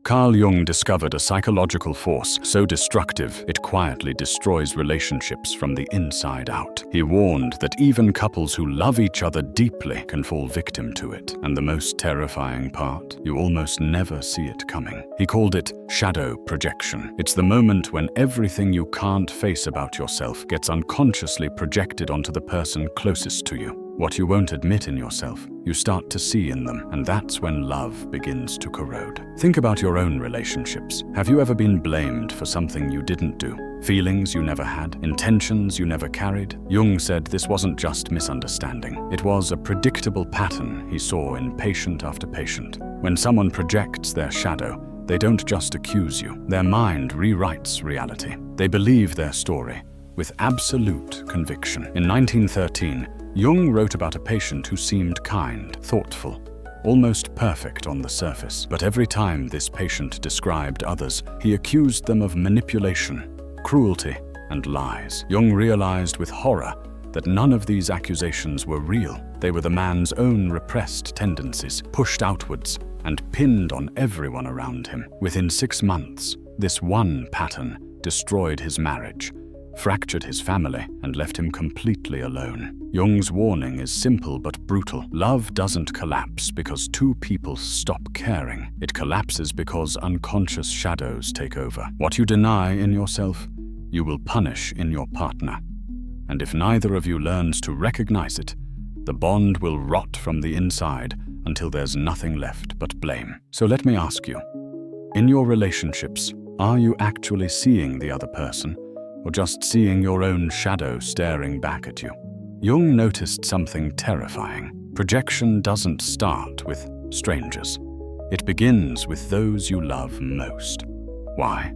Carl Jung discovered a psychological force so destructive it quietly destroys relationships from the inside out. He warned that even couples who love each other deeply can fall victim to it. And the most terrifying part, you almost never see it coming. He called it shadow projection. It's the moment when everything you can't face about yourself gets unconsciously projected onto the person closest to you. What you won't admit in yourself, you start to see in them, and that's when love begins to corrode. Think about your own relationships. Have you ever been blamed for something you didn't do? Feelings you never had? Intentions you never carried? Jung said this wasn't just misunderstanding. It was a predictable pattern he saw in patient after patient. When someone projects their shadow, they don't just accuse you. Their mind rewrites reality. They believe their story with absolute conviction. In 1913, Jung wrote about a patient who seemed kind, thoughtful, almost perfect on the surface. But every time this patient described others, he accused them of manipulation, cruelty, and lies. Jung realized with horror that none of these accusations were real. They were the man's own repressed tendencies, pushed outwards and pinned on everyone around him. Within 6 months, this one pattern destroyed his marriage, fractured his family, and left him completely alone. Jung's warning is simple but brutal. Love doesn't collapse because two people stop caring. It collapses because unconscious shadows take over. What you deny in yourself, you will punish in your partner. And if neither of you learns to recognize it, the bond will rot from the inside until there's nothing left but blame. So let me ask you, in your relationships, are you actually seeing the other person, or just seeing your own shadow staring back at you? Jung noticed something terrifying. Projection doesn't start with strangers. It begins with those you love most. Why?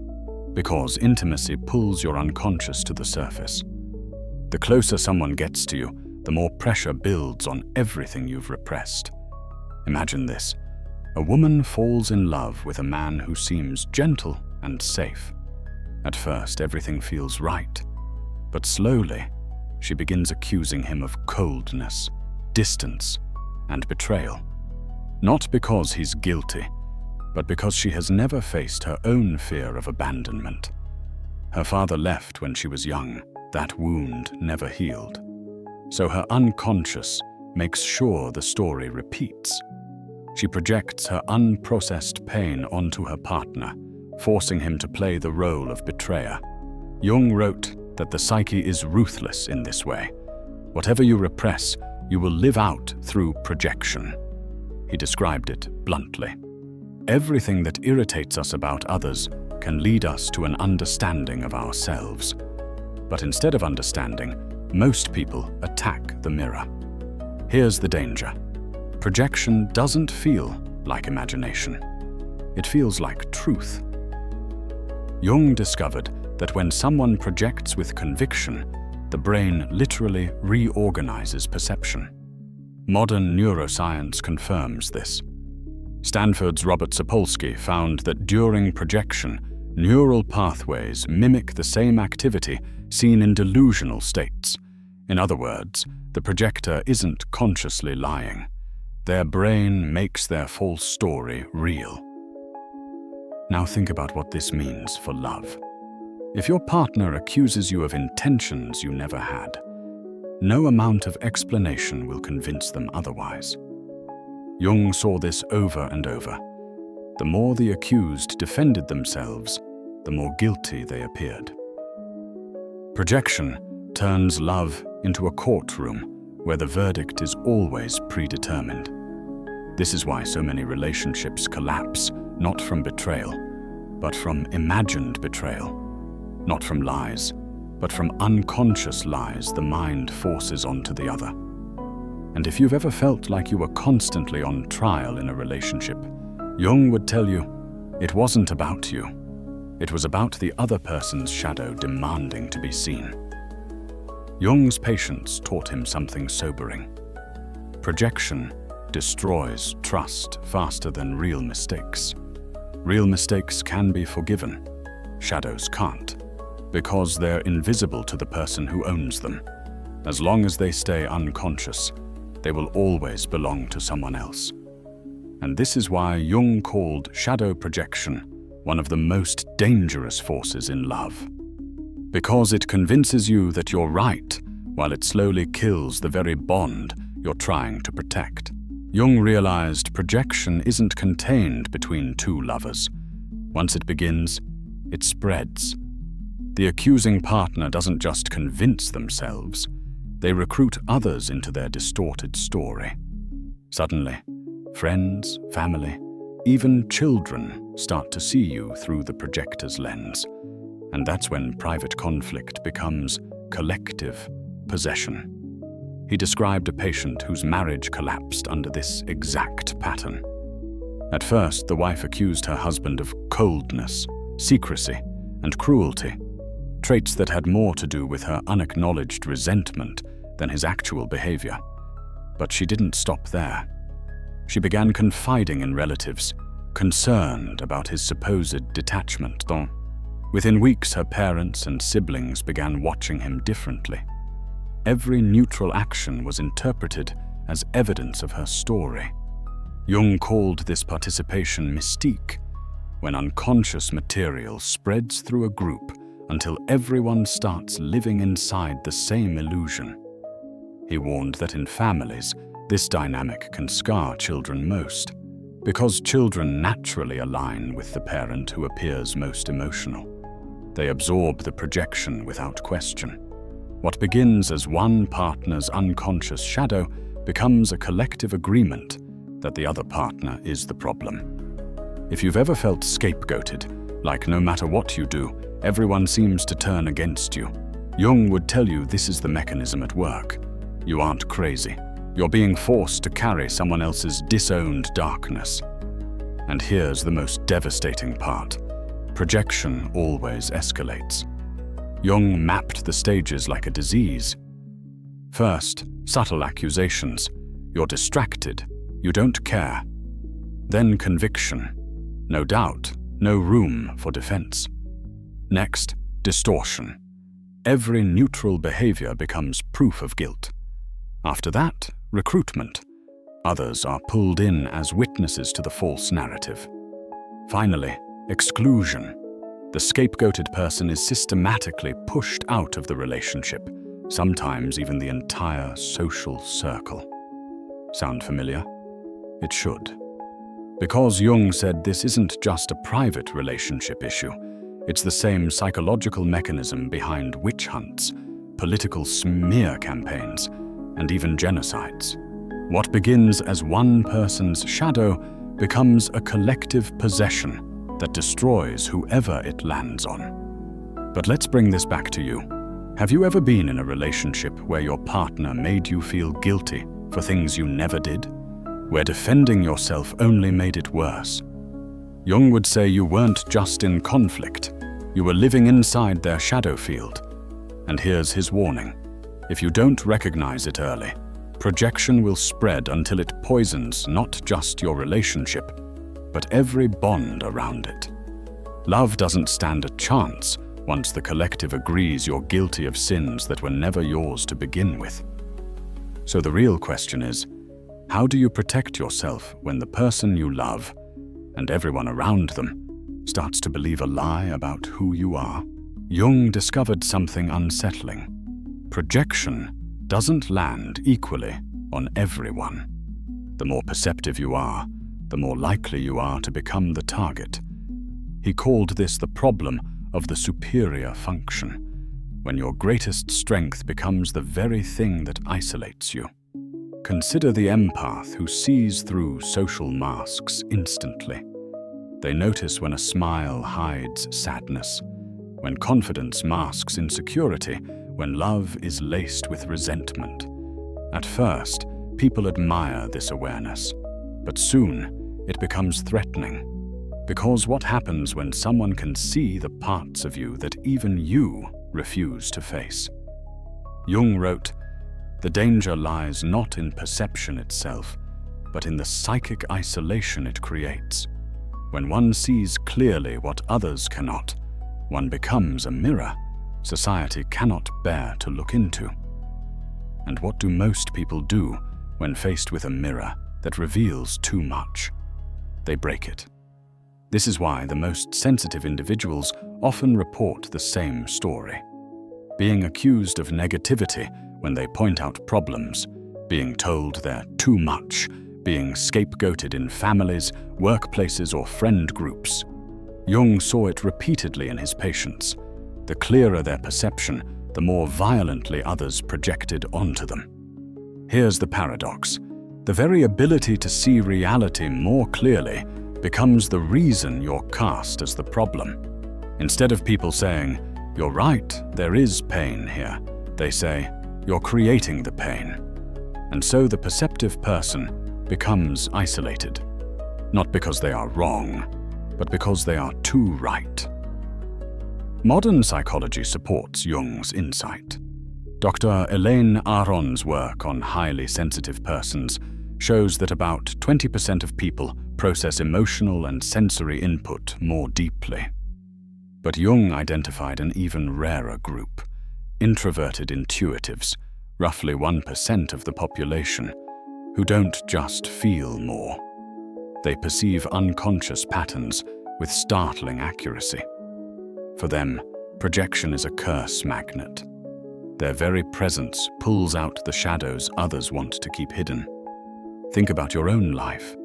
Because intimacy pulls your unconscious to the surface. The closer someone gets to you, the more pressure builds on everything you've repressed. Imagine this. A woman falls in love with a man who seems gentle and safe. At first, everything feels right, but slowly, she begins accusing him of coldness, distance, and betrayal. Not because he's guilty, but because she has never faced her own fear of abandonment. Her father left when she was young. That wound never healed. So her unconscious makes sure the story repeats. She projects her unprocessed pain onto her partner, forcing him to play the role of betrayer. Jung wrote that the psyche is ruthless in this way. Whatever you repress, you will live out through projection. He described it bluntly. Everything that irritates us about others can lead us to an understanding of ourselves. But instead of understanding, most people attack the mirror. Here's the danger. Projection doesn't feel like imagination. It feels like truth. Jung discovered that when someone projects with conviction, the brain literally reorganizes perception. Modern neuroscience confirms this. Stanford's Robert Sapolsky found that during projection, neural pathways mimic the same activity seen in delusional states. In other words, the projector isn't consciously lying. Their brain makes their false story real. Now think about what this means for love. If your partner accuses you of intentions you never had, no amount of explanation will convince them otherwise. Jung saw this over and over. The more the accused defended themselves, the more guilty they appeared. Projection turns love into a courtroom where the verdict is always predetermined. This is why so many relationships collapse, not from betrayal, but from imagined betrayal. Not from lies, but from unconscious lies the mind forces onto the other. And if you've ever felt like you were constantly on trial in a relationship, Jung would tell you, it wasn't about you. It was about the other person's shadow demanding to be seen. Jung's patience taught him something sobering. Projection destroys trust faster than real mistakes. Real mistakes can be forgiven. Shadows can't, because they're invisible to the person who owns them. As long as they stay unconscious, they will always belong to someone else. And this is why Jung called shadow projection one of the most dangerous forces in love. Because it convinces you that you're right, while it slowly kills the very bond you're trying to protect. Jung realized projection isn't contained between two lovers. Once it begins, it spreads. The accusing partner doesn't just convince themselves, they recruit others into their distorted story. Suddenly, friends, family, even children start to see you through the projector's lens. And that's when private conflict becomes collective possession. He described a patient whose marriage collapsed under this exact pattern. At first, the wife accused her husband of coldness, secrecy, and cruelty, traits that had more to do with her unacknowledged resentment than his actual behavior. But she didn't stop there. She began confiding in relatives, concerned about his supposed detachment. Within weeks, her parents and siblings began watching him differently. Every neutral action was interpreted as evidence of her story. Jung called this participation mystique, when unconscious material spreads through a group until everyone starts living inside the same illusion. He warned that in families, this dynamic can scar children most, because children naturally align with the parent who appears most emotional. They absorb the projection without question. What begins as one partner's unconscious shadow becomes a collective agreement that the other partner is the problem. If you've ever felt scapegoated, like no matter what you do, everyone seems to turn against you, Jung would tell you this is the mechanism at work. You aren't crazy. You're being forced to carry someone else's disowned darkness. And here's the most devastating part. Projection always escalates. Jung mapped the stages like a disease. First, subtle accusations. You're distracted. You don't care. Then conviction. No doubt, no room for defense. Next, distortion. Every neutral behavior becomes proof of guilt. After that, recruitment. Others are pulled in as witnesses to the false narrative. Finally, exclusion. The scapegoated person is systematically pushed out of the relationship, sometimes even the entire social circle. Sound familiar? It should. Because Jung said this isn't just a private relationship issue, it's the same psychological mechanism behind witch hunts, political smear campaigns, and even genocides. What begins as one person's shadow becomes a collective possession that destroys whoever it lands on. But let's bring this back to you. Have you ever been in a relationship where your partner made you feel guilty for things you never did? Where defending yourself only made it worse? Jung would say you weren't just in conflict, you were living inside their shadow field. And here's his warning. If you don't recognize it early, projection will spread until it poisons not just your relationship, but every bond around it. Love doesn't stand a chance once the collective agrees you're guilty of sins that were never yours to begin with. So the real question is, how do you protect yourself when the person you love, and everyone around them, starts to believe a lie about who you are? Jung discovered something unsettling. Projection doesn't land equally on everyone. The more perceptive you are, the more likely you are to become the target. He called this the problem of the superior function, when your greatest strength becomes the very thing that isolates you. Consider the empath who sees through social masks instantly. They notice when a smile hides sadness, when confidence masks insecurity, when love is laced with resentment. At first, people admire this awareness, but soon it becomes threatening. Because what happens when someone can see the parts of you that even you refuse to face? Jung wrote, "The danger lies not in perception itself, but in the psychic isolation it creates. When one sees clearly what others cannot, one becomes a mirror society cannot bear to look into." And what do most people do when faced with a mirror that reveals too much? they break it. This is why the most sensitive individuals often report the same story. Being accused of negativity when they point out problems, being told they're too much, being scapegoated in families, workplaces, or friend groups. Jung saw it repeatedly in his patients. The clearer their perception, the more violently others projected onto them. Here's the paradox. The very ability to see reality more clearly becomes the reason you're cast as the problem. Instead of people saying, "You're right, there is pain here," they say, "You're creating the pain." And so the perceptive person becomes isolated, not because they are wrong, but because they are too right. Modern psychology supports Jung's insight. Dr. Elaine Aron's work on highly sensitive persons shows that about 20% of people process emotional and sensory input more deeply. But Jung identified an even rarer group, introverted intuitives, roughly 1% of the population, who don't just feel more. They perceive unconscious patterns with startling accuracy. For them, projection is a curse magnet. Their very presence pulls out the shadows others want to keep hidden. Think about your own life.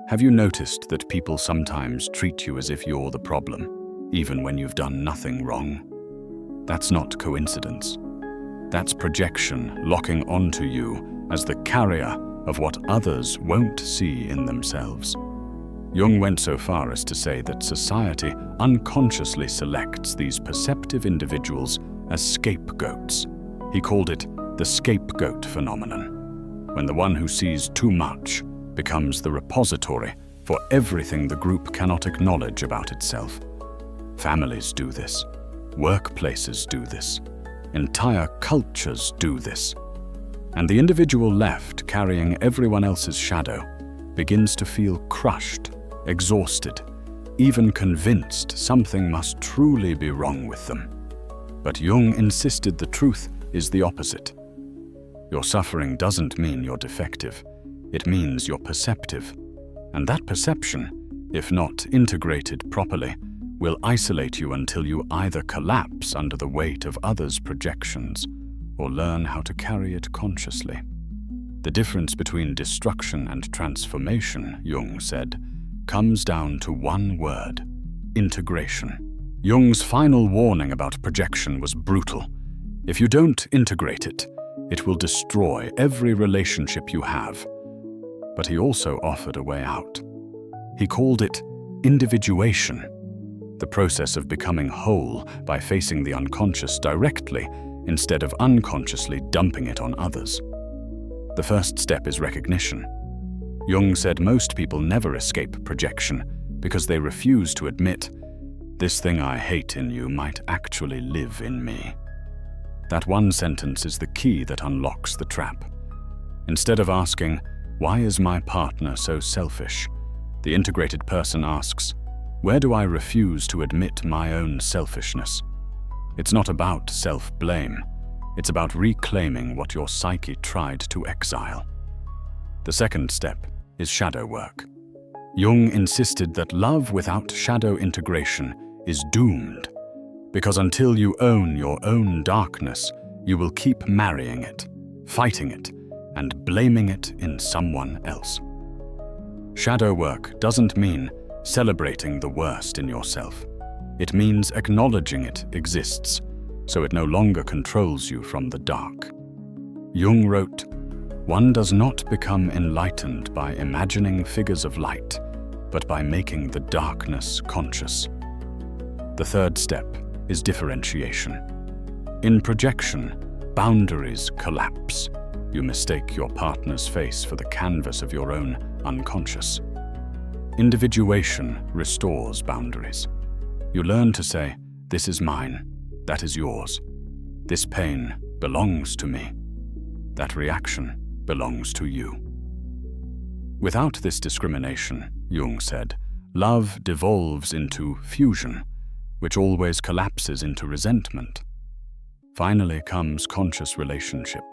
Have you noticed that people sometimes treat you as if you're the problem, even when you've done nothing wrong? That's not coincidence. That's projection locking onto you as the carrier of what others won't see in themselves. Jung went so far as to say that society unconsciously selects these perceptive individuals as scapegoats. He called it the scapegoat phenomenon, when the one who sees too much becomes the repository for everything the group cannot acknowledge about itself. Families do this. Workplaces do this. Entire cultures do this. And the individual left carrying everyone else's shadow begins to feel crushed, exhausted, even convinced something must truly be wrong with them. But Jung insisted the truth is the opposite. Your suffering doesn't mean you're defective. It means you're perceptive. And that perception, if not integrated properly, will isolate you until you either collapse under the weight of others' projections or learn how to carry it consciously. The difference between destruction and transformation, Jung said, comes down to one word: integration. Jung's final warning about projection was brutal. If you don't integrate it, it will destroy every relationship you have. But he also offered a way out. He called it individuation, the process of becoming whole by facing the unconscious directly instead of unconsciously dumping it on others. The first step is recognition. Jung said most people never escape projection because they refuse to admit, "This thing I hate in you might actually live in me." That one sentence is the key that unlocks the trap. Instead of asking, "Why is my partner so selfish?" the integrated person asks, "Where do I refuse to admit my own selfishness?" It's not about self-blame. It's about reclaiming what your psyche tried to exile. The second step is shadow work. Jung insisted that love without shadow integration is doomed, because until you own your own darkness, you will keep marrying it, fighting it, and blaming it in someone else. Shadow work doesn't mean celebrating the worst in yourself. It means acknowledging it exists, so it no longer controls you from the dark. Jung wrote, "One does not become enlightened by imagining figures of light, but by making the darkness conscious." The third step is differentiation. In projection, boundaries collapse. You mistake your partner's face for the canvas of your own unconscious. Individuation restores boundaries. You learn to say, "This is mine, that is yours. This pain belongs to me. That reaction belongs to you." Without this discrimination, Jung said, love devolves into fusion, which always collapses into resentment. Finally comes conscious relationship.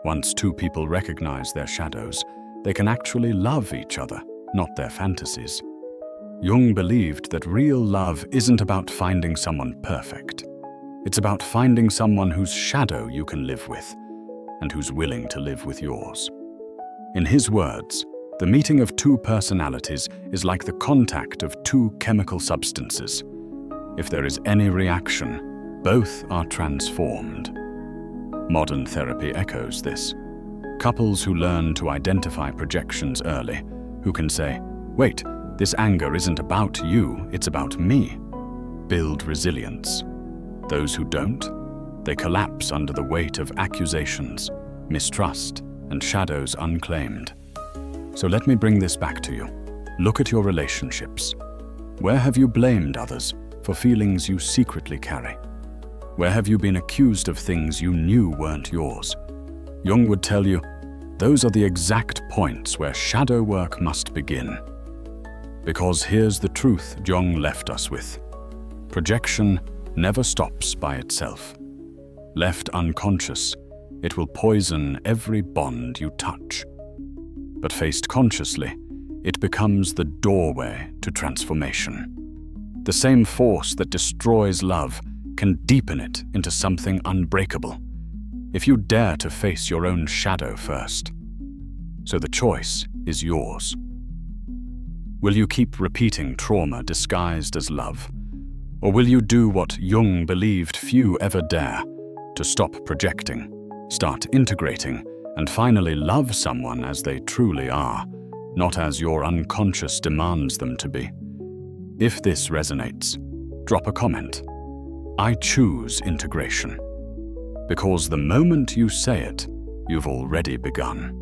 Once two people recognize their shadows, they can actually love each other not their fantasies. Jung believed that real love isn't about finding someone perfect. It's about finding someone whose shadow you can live with, and who's willing to live with yours. In his words, the meeting of two personalities is like the contact of two chemical substances. If there is any reaction, both are transformed. Modern therapy echoes this. Couples who learn to identify projections early, who can say, "Wait, this anger isn't about you, it's about me," build resilience. Those who don't, they collapse under the weight of accusations, mistrust, and shadows unclaimed. So let me bring this back to you. Look at your relationships. Where have you blamed others for feelings you secretly carry? Where have you been accused of things you knew weren't yours? Jung would tell you, those are the exact points where shadow work must begin. Because here's the truth Jung left us with. Projection never stops by itself. Left unconscious, it will poison every bond you touch. But faced consciously, it becomes the doorway to transformation. The same force that destroys love can deepen it into something unbreakable, if you dare to face your own shadow first. So the choice is yours. Will you keep repeating trauma disguised as love? Or will you do what Jung believed few ever dare, to stop projecting, start integrating, and finally love someone as they truly are, not as your unconscious demands them to be? If this resonates, drop a comment. I choose integration. Because the moment you say it, you've already begun.